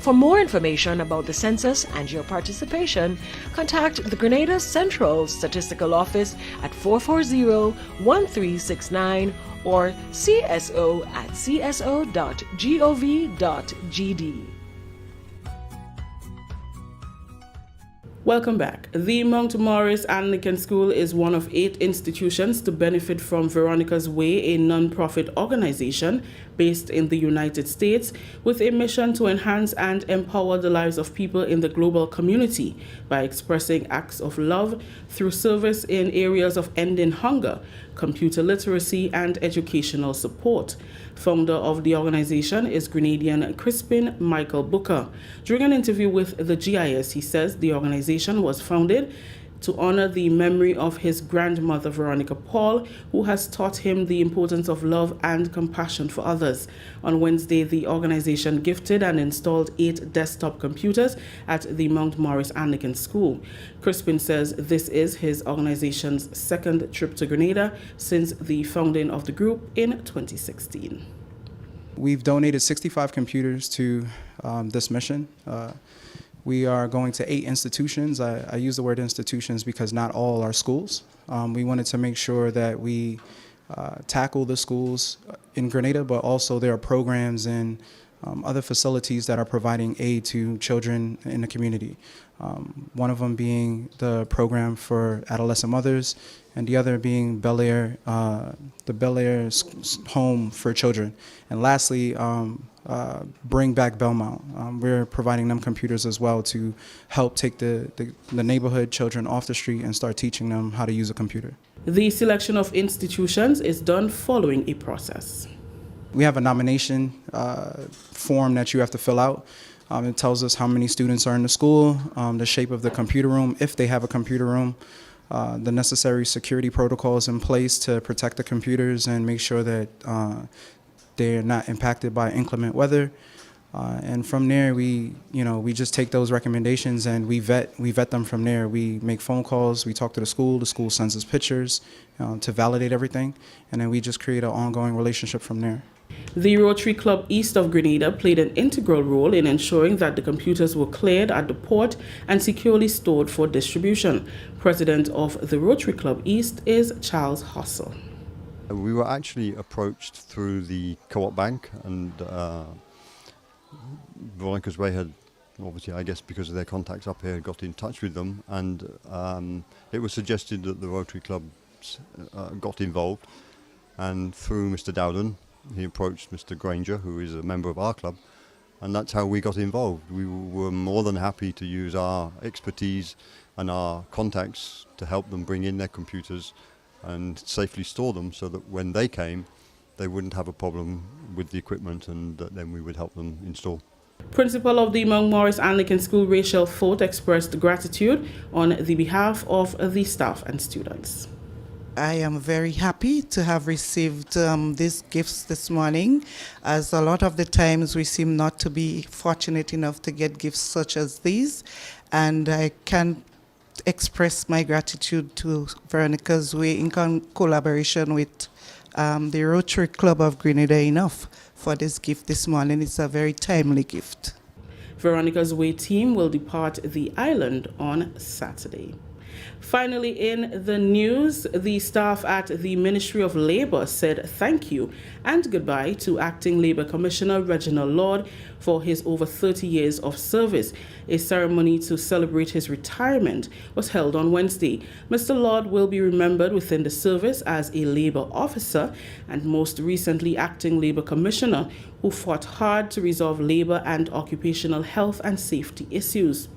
For more information about the census and your participation, contact the Grenada Central Statistical Office at 440-1369 or cso@cso.gov.gd. Welcome back. The Mount Morris Anglican School is one of 8 institutions to benefit from Veronica's Way, a non-profit organization based in the United States with a mission to enhance and empower the lives of people in the global community by expressing acts of love through service in areas of ending hunger, computer literacy, and educational support. Founder of the organization is Grenadian Crispin Michael Booker. During an interview with the GIS, he says the organization was founded to honor the memory of his grandmother, Veronica Paul, who has taught him the importance of love and compassion for others. On Wednesday, the organization gifted and installed 8 desktop computers at the Mount Morris Anglican School. Crispin says this is his organization's 2nd trip to Grenada since the founding of the group in 2016. We've donated 65 computers to this mission. We are going to 8 institutions. I use the word institutions because not all are schools. We wanted to make sure that we tackle the schools in Grenada, but also there are programs and other facilities that are providing aid to children in the community. One of them being the program for adolescent mothers, and the other being Bel Air, the Bel Air home for children. And lastly, Bring Back Belmont. We're providing them computers as well to help take the neighborhood children off the street and start teaching them how to use a computer. The selection of institutions is done following a process. We have a nomination form that you have to fill out. It tells us how many students are in the school, the shape of the computer room, if they have a computer room, the necessary security protocols in place to protect the computers and make sure that they're not impacted by inclement weather. And from there, we just take those recommendations and we vet them from there. We make phone calls, we talk to the school sends us pictures to validate everything, and then we just create an ongoing relationship from there. The Rotary Club East of Grenada played an integral role in ensuring that the computers were cleared at the port and securely stored for distribution. President of the Rotary Club East is Charles Hossel. We were actually approached through the Co-op Bank, and Veronica's Way had, obviously, I guess because of their contacts up here, got in touch with them, and it was suggested that the Rotary Clubs got involved, and through Mr. Dowden, he approached Mr. Granger, who is a member of our club, and that's how we got involved. We were more than happy to use our expertise and our contacts to help them bring in their computers and safely store them so that when they came, they wouldn't have a problem with the equipment, and then we would help them install. Principal of the Mount Morris Anglican School, Rachel Fort, expressed gratitude on the behalf of the staff and students. I am very happy to have received these gifts this morning, as a lot of the times we seem not to be fortunate enough to get gifts such as these, and I can express my gratitude to Veronica's Way in collaboration with the Rotary Club of Grenada enough for this gift this morning. It's a very timely gift. Veronica's Way team will depart the island on Saturday. Finally, in the news, the staff at the Ministry of Labour said thank you and goodbye to Acting Labour Commissioner Reginald Lord for his over 30 years of service. A ceremony to celebrate his retirement was held on Wednesday. Mr. Lord will be remembered within the service as a Labour officer and most recently Acting Labour Commissioner who fought hard to resolve labour and occupational health and safety issues.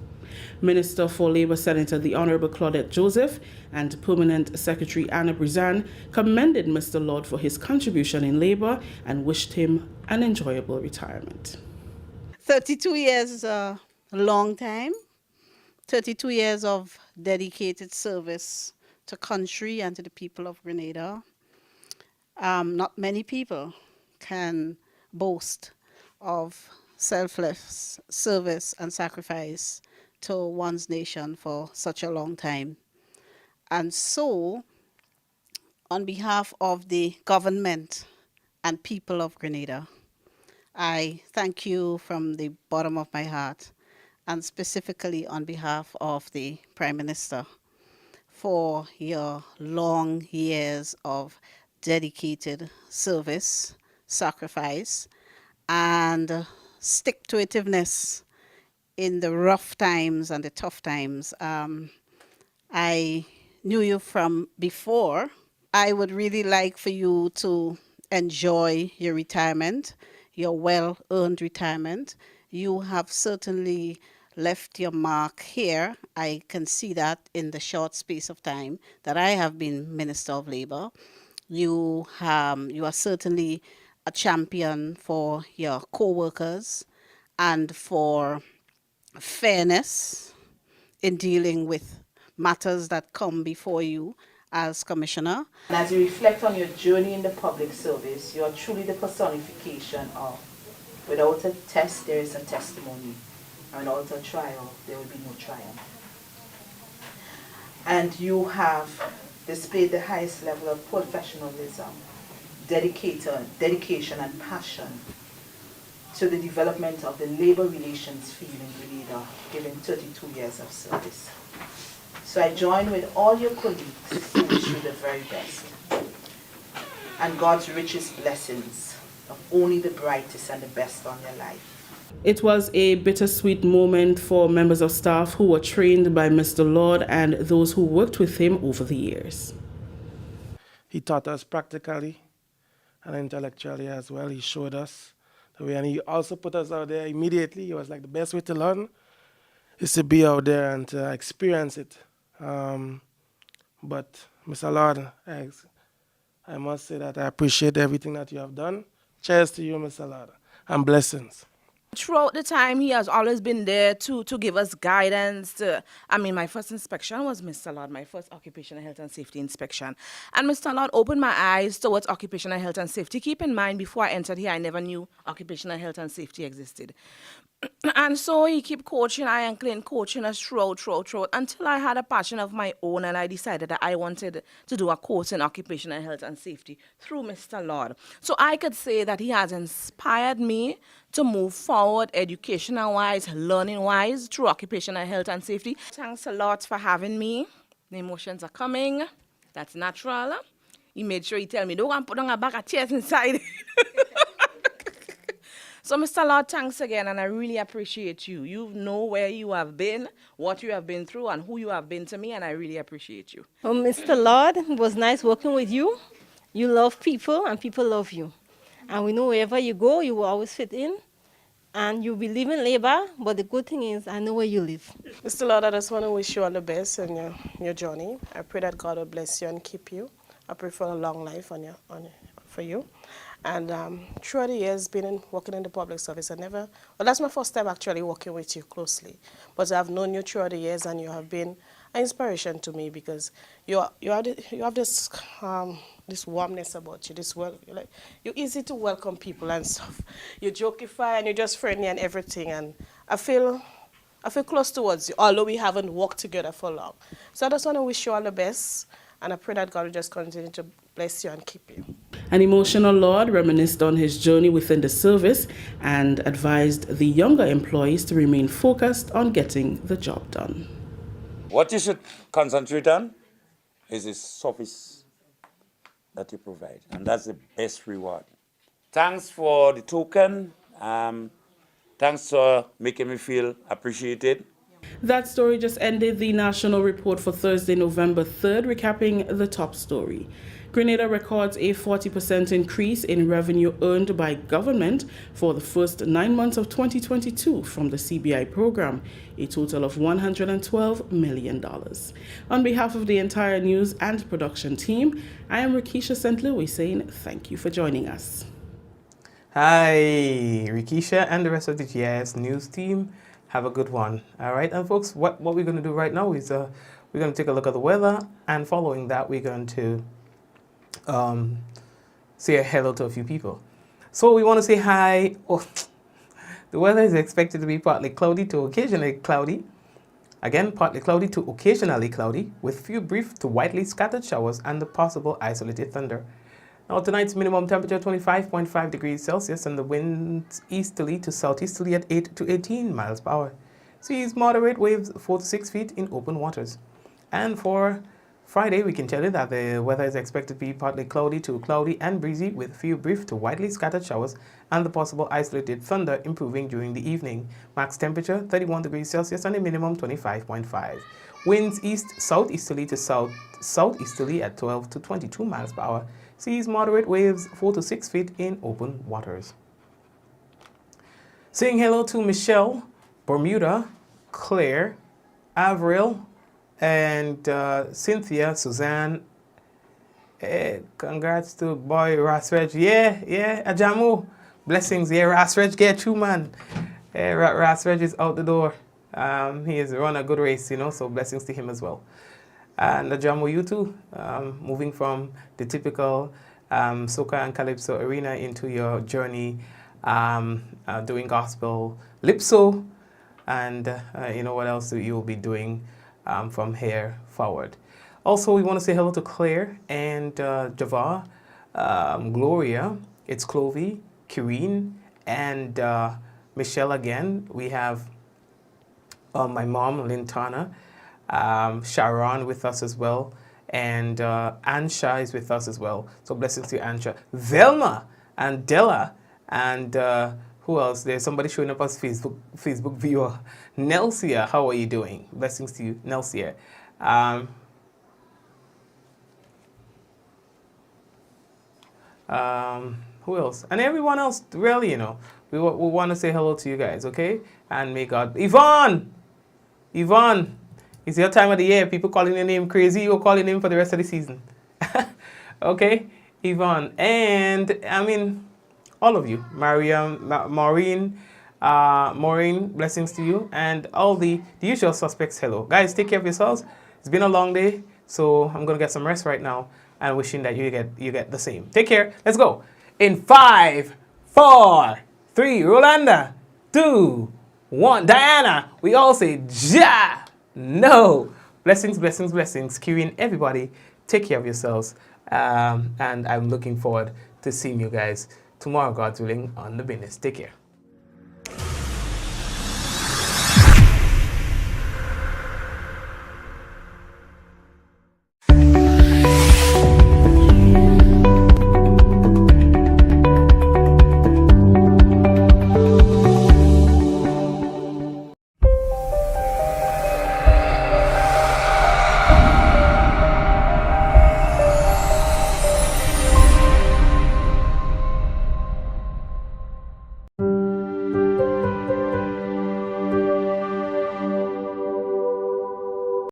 Minister for Labour Senator the Honourable Claudette Joseph and Permanent Secretary Anna Brizan commended Mr. Lord for his contribution in labour and wished him an enjoyable retirement. 32 years is a long time. 32 years of dedicated service to country and to the people of Grenada. Not many people can boast of selfless service and sacrifice to one's nation for such a long time. And so, on behalf of the government and people of Grenada, I thank you from the bottom of my heart, and specifically on behalf of the Prime Minister, for your long years of dedicated service, sacrifice, and stick-to-itiveness in the rough times and the tough times. I knew you from before. I would really like for you to enjoy your retirement, your well-earned retirement. You have certainly left your mark here. I can see that in the short space of time that I have been Minister of Labour. You are certainly a champion for your co-workers and for fairness in dealing with matters that come before you as Commissioner. And as you reflect on your journey in the public service, you are truly the personification of, without a test, there is a testimony. And without a trial, there will be no triumph. And you have displayed the highest level of professionalism, dedication and passion to the development of the labor relations field in Grenada, given 32 years of service. So I join with all your colleagues to wish you the very best. And God's richest blessings of only the brightest and the best on your life. It was a bittersweet moment for members of staff who were trained by Mr. Lord and those who worked with him over the years. He taught us practically and intellectually as well. He showed us the way, and he also put us out there immediately. He was like, the best way to learn is to be out there and to experience it. But Mr. Lord, I must say that I appreciate everything that you have done. Cheers to you, Mr. Lord, and blessings. Throughout the time, he has always been there to give us guidance. My first inspection was Mr. Lord, my first occupational health and safety inspection. And Mr. Lord opened my eyes towards occupational health and safety. Keep in mind, before I entered here, I never knew occupational health and safety existed. And so he kept coaching us throughout, until I had a passion of my own, and I decided that I wanted to do a course in occupational health and safety through Mr. Lord. So I could say that he has inspired me to move forward educational-wise, learning-wise, through occupational health and safety. Thanks a lot for having me. The emotions are coming. That's natural. He made sure he tell me, don't go and put on a bag of tears inside. So, Mr. Lord, thanks again, and I really appreciate you. You know where you have been, what you have been through, and who you have been to me, and I really appreciate you. Well, Mr. Lord, it was nice working with you. You love people, and people love you. And we know wherever you go, you will always fit in. And you believe in labor, but the good thing is, I know where you live. Mr. Lord, I just want to wish you all the best in your journey. I pray that God will bless you and keep you. I pray for a long life for you. And throughout the years, working in the public service, that's my first time actually working with you closely. But I've known you throughout the years, and you have been an inspiration to me because you have this warmness about you. You're easy to welcome people and stuff. You jokify and you're just friendly and everything. And I feel close towards you, although we haven't worked together for long. So I just want to wish you all the best, and I pray that God will just continue to bless you and keep you. An emotional Lord reminisced on his journey within the service and advised the younger employees to remain focused on getting the job done. What you should concentrate on is the service that you provide, and that's the best reward. Thanks for the token. Thanks for making me feel appreciated. That story just ended the national report for Thursday, November 3rd, recapping the top story. Grenada records a 40% increase in revenue earned by government for the first 9 months of 2022 from the CBI program, a total of $112 million. On behalf of the entire news and production team, I am Rikisha St. Louis saying thank you for joining us. Hi, Rikisha and the rest of the GIS news team. Have a good one. All right, and folks, what we're going to do right now is we're going to take a look at the weather, and following that, we're going to say a hello to a few people. So we want to say hi. Oh, the weather is expected to be partly cloudy to occasionally cloudy. Again, partly cloudy to occasionally cloudy, with few brief to widely scattered showers and the possible isolated thunder. Now tonight's minimum temperature 25.5 degrees Celsius and the winds easterly to southeasterly at 8 to 18 miles per hour. Seas moderate, waves 4 to 6 feet in open waters. And for Friday, we can tell you that the weather is expected to be partly cloudy to cloudy and breezy with few brief to widely scattered showers and the possible isolated thunder improving during the evening. Max temperature 31 degrees Celsius and a minimum 25.5. Winds east-southeasterly to southeasterly at 12 to 22 miles per hour. Seas moderate, waves 4 to 6 feet in open waters. Saying hello to Michelle, Bermuda, Claire, Avril, and Cynthia, Suzanne. Congrats to boy Rasreg. Yeah, Ajamu. Blessings, yeah, Rasreg, get you, man. Rasreg is out the door. He has run a good race, so blessings to him as well. And Ajamu, you too, moving from the typical soca and calypso arena into your journey doing gospel, lipso, and what else you'll be doing from here forward. Also, we want to say hello to Claire and Java, Gloria, it's Clovey, Kireen, and Michelle again. We have my mom, Lintana, Sharon with us as well, and Ansha is with us as well. So blessings to you, Ansha. Velma and Della, and who else? There's somebody showing up as Facebook viewer. Nelsia, how are you doing? Blessings to you, Nelsia. Who else? And everyone else, really, we want to say hello to you guys, okay? And may God... Yvonne, it's your time of the year. People calling your name crazy. You'll call your name for the rest of the season. Okay? Yvonne. And, all of you. Maureen, blessings to you. And all the usual suspects, hello. Guys, take care of yourselves. It's been a long day, so I'm going to get some rest right now and wishing that you get the same. Take care. Let's go. In 5, 4, 3, Rolanda, 2, 1. Diana, we all say, Ja! No! Blessings, blessings, blessings. Queuing everybody. Take care of yourselves. And I'm looking forward to seeing you guys tomorrow, God's willing, on the business. Take care.